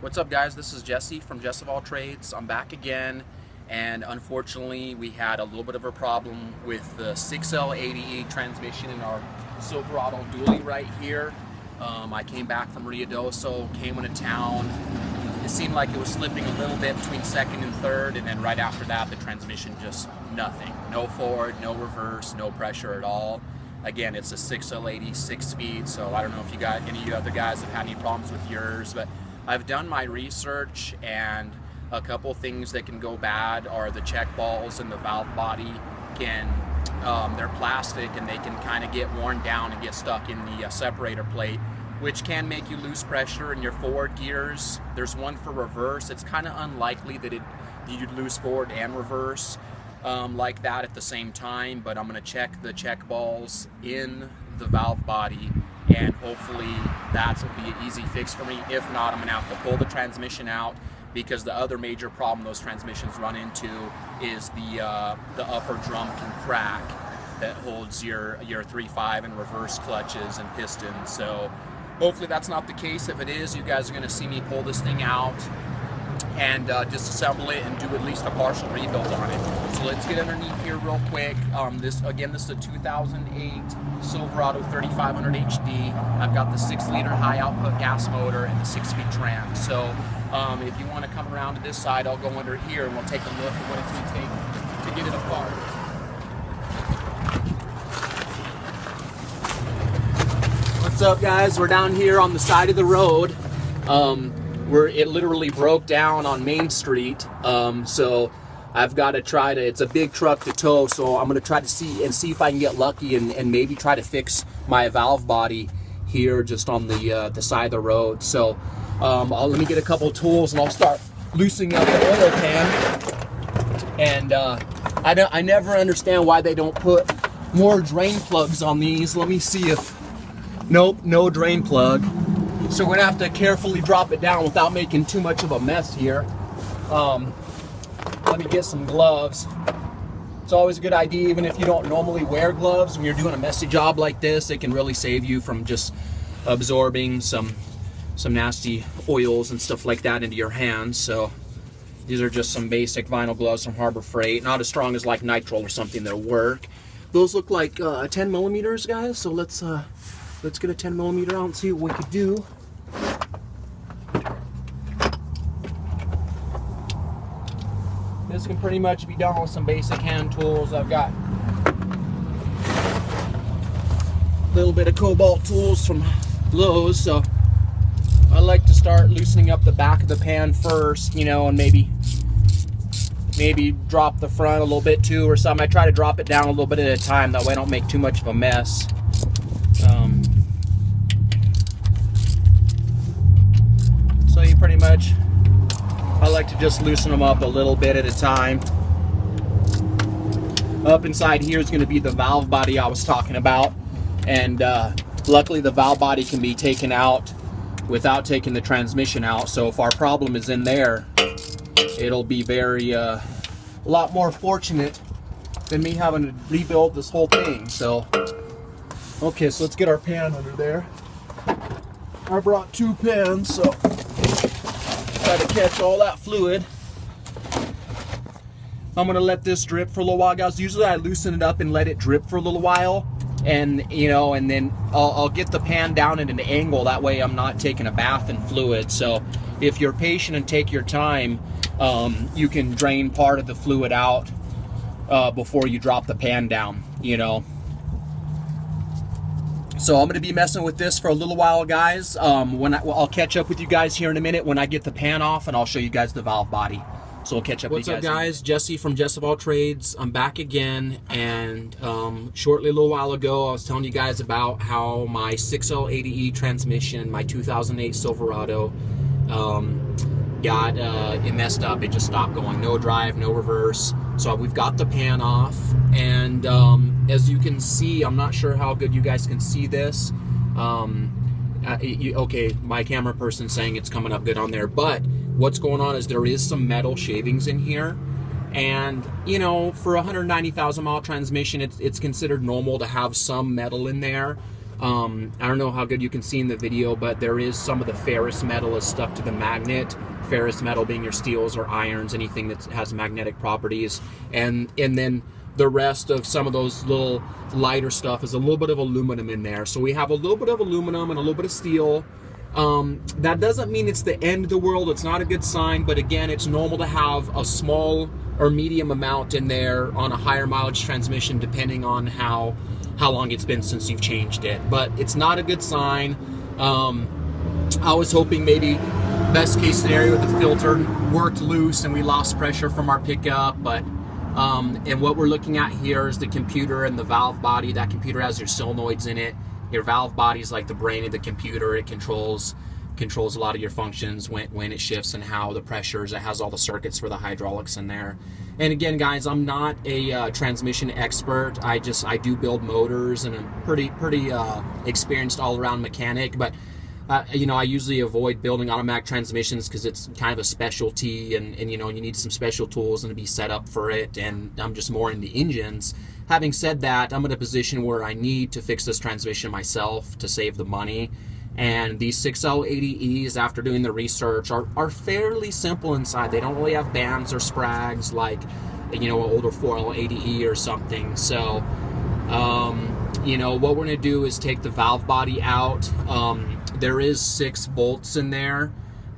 What's up, guys? This is Jesse from Jess of All Trades. I'm back again, and unfortunately we had a little bit of a problem with the 6L80E transmission in our Silverado Dually right here. I came back from Ruidoso, came into town. It seemed like it was slipping a little bit between second and third, and then right after that the transmission just nothing. No forward, no reverse, no pressure at all. Again, it's a 6L80 6-speed, so I don't know if you guys, any of you other guys have had any problems with yours, but I've done my research, and a couple things that can go bad are the check balls and the valve body they're plastic and they can kind of get worn down and get stuck in the separator plate, which can make you lose pressure in your forward gears. There's one for reverse. It's kind of unlikely that you'd lose forward and reverse like that at the same time, but I'm going to check the check balls in the valve body, and hopefully that will be an easy fix for me. If not, I'm going to have to pull the transmission out, because the other major problem those transmissions run into is the upper drum can crack that holds your 3/5 and reverse clutches and pistons. So hopefully that's not the case. If it is, you guys are going to see me pull this thing out and disassemble it and do at least a partial rebuild on it. So let's get underneath here real quick. This is a 2008 Silverado 3500 HD. I've got the 6-liter high output gas motor and the 6-speed trans. So if you want to come around to this side, I'll go under here and we'll take a look at what it's going to take to get it apart. What's up, guys? We're down here on the side of the road. It literally broke down on Main Street, so I've got to try to, it's a big truck to tow, so I'm going to try to see if I can get lucky and maybe try to fix my valve body here just on the side of the road. So let me get a couple tools and I'll start loosening up the oil pan. And I never understand why they don't put more drain plugs on these. Let me see if, nope, no drain plug. So we're gonna have to carefully drop it down without making too much of a mess here. Let me get some gloves. It's always a good idea, even if you don't normally wear gloves, when you're doing a messy job like this, it can really save you from just absorbing some nasty oils and stuff like that into your hands. So these are just some basic vinyl gloves from Harbor Freight, not as strong as like nitrile or something. They'll work. Those look like 10 millimeters, guys. So let's get a 10 millimeter out and see what we could do. This can pretty much be done with some basic hand tools. I've got a little bit of cobalt tools from Lowe's, so I like to start loosening up the back of the pan first, you know, and maybe drop the front a little bit too or something. I try to drop it down a little bit at a time, that way I don't make too much of a mess. So you pretty much, I like to just loosen them up a little bit at a time. Up inside here is going to be the valve body I was talking about, and luckily the valve body can be taken out without taking the transmission out. So if our problem is in there, it'll be a lot more fortunate than me having to rebuild this whole thing. So okay, so let's get our pan under there. I brought 2 pans, so try to catch all that fluid. I'm gonna let this drip for a little while, guys. Usually I loosen it up and let it drip for a little while, and and then I'll get the pan down at an angle, that way I'm not taking a bath in fluid. So if you're patient and take your time, you can drain part of the fluid out before you drop the pan down, So I'm going to be messing with this for a little while, guys. I'll catch up with you guys here in a minute when I get the pan off, and I'll show you guys the valve body. So we'll catch up with you guys. What's up, guys? Jesse from Jess of All Trades. I'm back again, and shortly a little while ago I was telling you guys about how my 6L80E transmission, my 2008 Silverado, it messed up. It just stopped going. No drive, no reverse. So we've got the pan off, and as you can see, I'm not sure how good you guys can see this. Okay, my camera person's saying it's coming up good on there, but what's going on is there is some metal shavings in here, and for a 190,000 mile transmission, it's considered normal to have some metal in there. I don't know how good you can see in the video, but there is some of the ferrous metal is stuck to the magnet. Ferrous metal being your steels or irons, anything that has magnetic properties. And then the rest of some of those little lighter stuff is a little bit of aluminum in there. So we have a little bit of aluminum and a little bit of steel. That doesn't mean it's the end of the world. It's not a good sign, but again, it's normal to have a small or medium amount in there on a higher mileage transmission, depending on how long it's been since you've changed it. But it's not a good sign. I was hoping maybe best case scenario, the filter worked loose and we lost pressure from our pickup, but and what we're looking at here is the computer and the valve body. That computer has your solenoids in it. Your valve body is like the brain of the computer. It controls a lot of your functions when it shifts and how the pressures. It has all the circuits for the hydraulics in there. And again, guys, I'm not a transmission expert. I do build motors, and I'm pretty experienced all-around mechanic. But you know, I usually avoid building automatic transmissions because it's kind of a specialty, and you know, you need some special tools and to be set up for it. And I'm just more into engines. Having said that, I'm in a position where I need to fix this transmission myself to save the money. And these 6L80Es, after doing the research, are fairly simple inside. They don't really have bands or sprags like, you know, an older 4L80E or something. So, you know, what we're going to do is take the valve body out. There is 6 bolts in there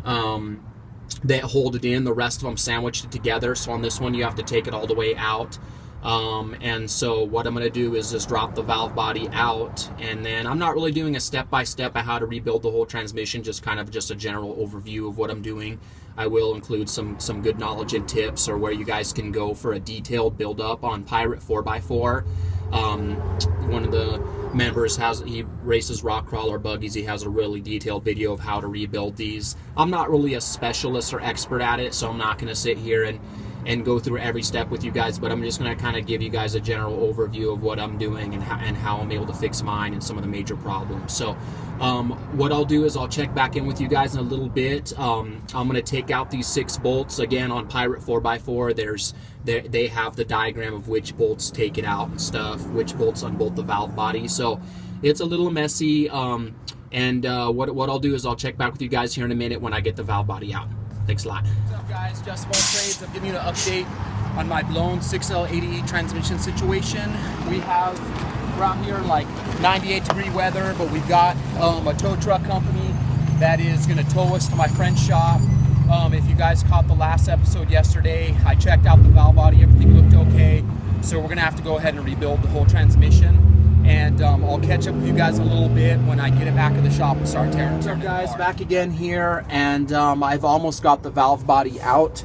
that hold it in. The rest of them sandwiched it together. So on this one, you have to take it all the way out. And so what I'm going to do is just drop the valve body out, and then I'm not really doing a step-by-step of how to rebuild the whole transmission, just kind of just a general overview of what I'm doing. I will include some good knowledge and tips, or where you guys can go for a detailed build-up on Pirate 4x4. One of the members he races rock crawler buggies. He has a really detailed video of how to rebuild these. I'm not really a specialist or expert at it, so I'm not going to sit here and go through every step with you guys, but I'm just going to kind of give you guys a general overview of what I'm doing and how I'm able to fix mine and some of the major problems. So what I'll do is I'll check back in with you guys in a little bit. I'm going to take out these 6 bolts. Again, on Pirate 4x4, they have the diagram of which bolts take it out and stuff, which bolts unbolt the valve body. So it's a little messy, and what I'll do is I'll check back with you guys here in a minute when I get the valve body out. Thanks a lot. What's up, guys? Just of All Trades. I'm giving you an update on my blown 6L80E transmission situation. We're out here in like 98-degree weather, but we've got a tow truck company that is going to tow us to my friend's shop. If you guys caught the last episode yesterday, I checked out the valve body. Everything looked okay. So we're going to have to go ahead and rebuild the whole transmission. And I'll catch up with you guys a little bit when I get it back in the shop and start tearing. What's up, guys? Back again here, and I've almost got the valve body out.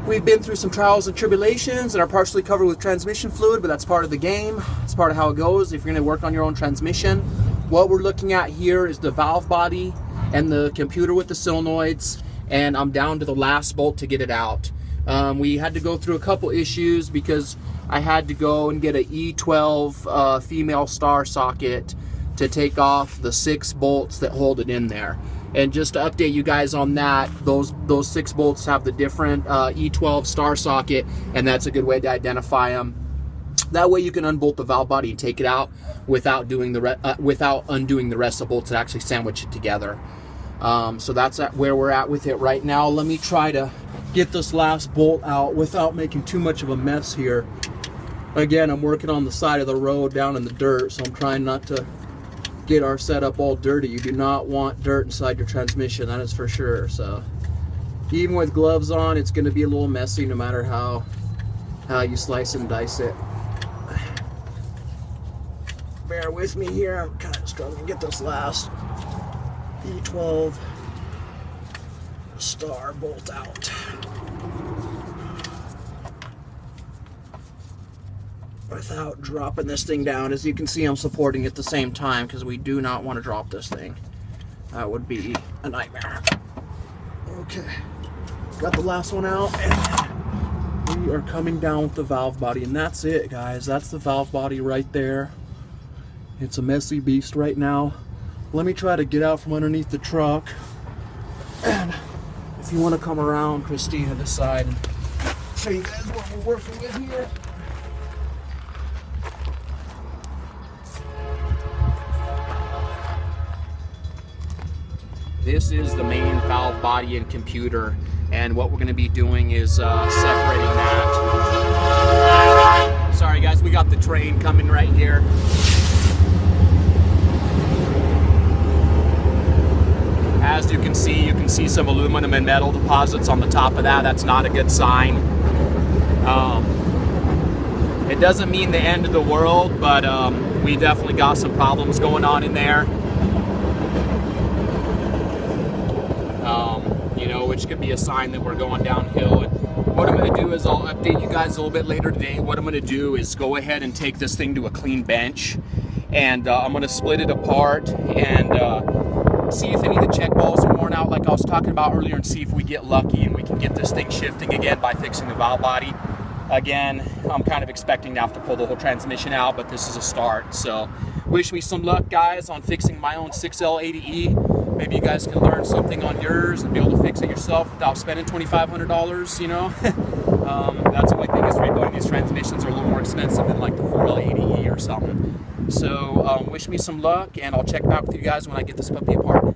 We've been through some trials and tribulations and are partially covered with transmission fluid, but that's part of the game. It's part of how it goes if you're going to work on your own transmission. What we're looking at here is the valve body and the computer with the solenoids, and I'm down to the last bolt to get it out. We had to go through a couple issues because I had to go and get an E12 female star socket to take off the 6 bolts that hold it in there. And just to update you guys on that, those 6 bolts have the different E12 star socket, and that's a good way to identify them. That way you can unbolt the valve body and take it out without undoing the rest of the bolts that actually sandwich it together. So that's where we're at with it right now. Let me try to get this last bolt out without making too much of a mess here. Again, I'm working on the side of the road down in the dirt, so I'm trying not to get our setup all dirty. You do not want dirt inside your transmission, that is for sure. So even with gloves on, it's going to be a little messy no matter how you slice and dice it. Bear with me here, I'm kind of struggling to get this last E12 star bolt out without dropping this thing down. As you can see, I'm supporting it at the same time because we do not want to drop this thing. That would be a nightmare. Okay, got the last one out, and we are coming down with the valve body, and that's it, guys. That's the valve body right there. It's a messy beast right now. Let me try to get out from underneath the truck, and if you want to come around, Christina, this side, and show you guys what we're working with here. this is the main valve body and computer, and what we're going to be doing is separating that. Sorry guys, we got the train coming right here. As you can see some aluminum and metal deposits on the top of that. That's not a good sign. It doesn't mean the end of the world, but we definitely got some problems going on in there. You know, which could be a sign that we're going downhill. And what I'm going to do is I'll update you guys a little bit later today. What I'm going to do is go ahead and take this thing to a clean bench, and I'm going to split it apart and see if any of the check balls are worn out like I was talking about earlier, and see if we get lucky and we can get this thing shifting again by fixing the valve body. Again, I'm kind of expecting to have to pull the whole transmission out, but this is a start. So wish me some luck, guys, on fixing my own 6L80E. Maybe you guys can learn something on yours and be able to fix it yourself without spending $2,500, you know. That's the only thing is rebuilding these transmissions are a little more expensive than like the 4L80E or something. So wish me some luck, and I'll check back with you guys when I get this puppy apart.